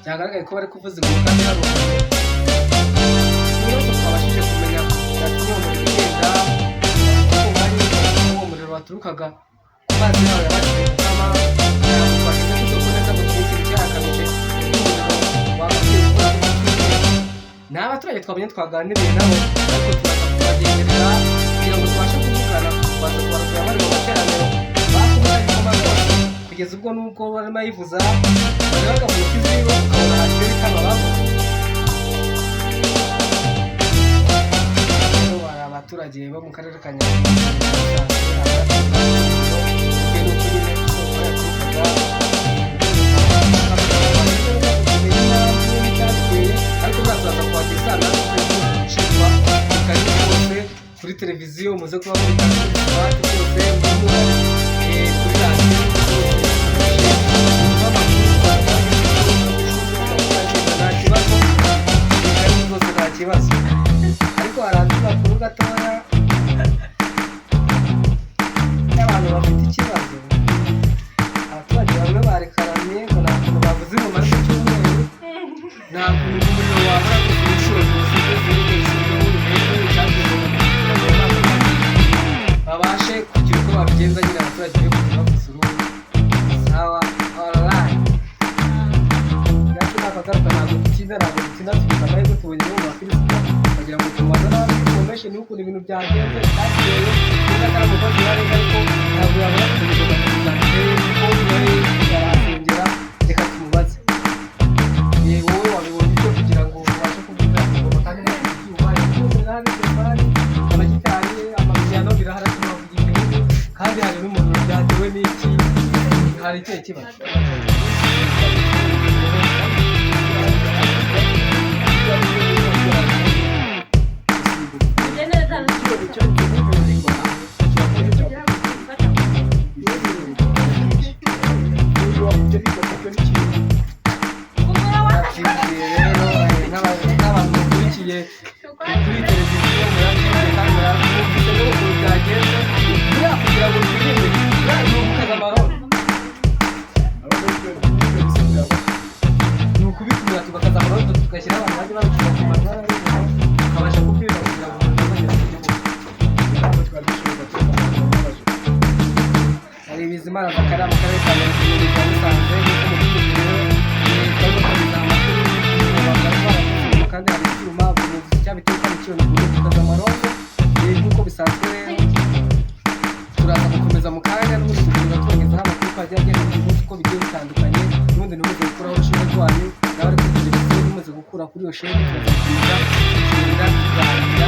Cyagaragaye ko bari kuvuza ingoma kandi hari umuntu twabashije kumenya yatumye umuriro ugenda kumva uwo muriro waturukaga ku mazi yawe yabashije gukama twageze ku isoko neza ngo tubike icyahakamije umuriro wagakwiye gukora ni abaturage twamenye twaganiriye nabo ariko turaza kubagenderera kugira ngo tubashe kuvugana tubaza kubarukira bari mu materaniro bakubita ingoma rwose kugeza ubwo n'ubwo barimo bayivuza bareba mu ntoki ziwe ukabona hagiye bitama bavuze rero bari abaturage bo mu karere ka Nyarugenge ariko barazaza kuhageza natwe gucikwa bikari rwose kuri televiziyo muze kuba muri kanali byose muri kuri radiyo ikibazo ariko hari andi makuru gatoya y'abantu bafite ikibazo abaturage bamwe barekaramye ngo nta kuntu bavuze ingoma ari ku cyumweru nta kuntu umuriro wabura gusa inshuro babashe kugira uko babigenza nyine abaturage be kugira bavuze uruhu sawa alright akagaruka ntabwo dukiza ntabwo dukina tugize amahirwe tubonye mu bakirisitu bagira ngo tumubaze n'abandi information y'ukuntu ibintu byagenze byagiye neza kandi umukozi wa leta ariko ntabwo yabona kubivuga kuzateye kuko yari yarasengera reka tumubaze wowe wabibonye icyo kugira ngo ubashe kuvuga ingoma kandi no kubyuma byose hari telefoni amagitari amapiyano birahari tubavuga igihugu kandi hari n'umuntu byatewe n'iki hari ikihe kibazo n'abantu bakurikiye kuri televiziyo murabyumve kandi murabyumvise n'ukuntu byagenze buriya kugira ngo twirinde buriya ni ugukaza amahoro ni ukubikumira tugakaza amahoro tugashyiraho abantu bajya babikira ku manywa tukabasha kubwira kugira ngo umuntu azagera ku gihugu hari Bizimana Zakariya mu karere ka Nyarugenge ka Musanze nk'uko mubizi rero twari dukomeza amakuru abantu bari baravuze kandi hari icyuma umuvuzi cyabitewe kandi cyo ni gukaza amahoro nk'uko bisanzwe rero turaza gukomeza mu kanya n'ubundi tugira tubagezaho amakuru twagiye agenda buri munsi uko bigiye bitandukanye n'ubundi ntimuze gukuraho urushinge rwanyu nawe ari kuri televiziyo ntimuze gukura kuri iyo sheni turaza gukomeza kugenda tuganira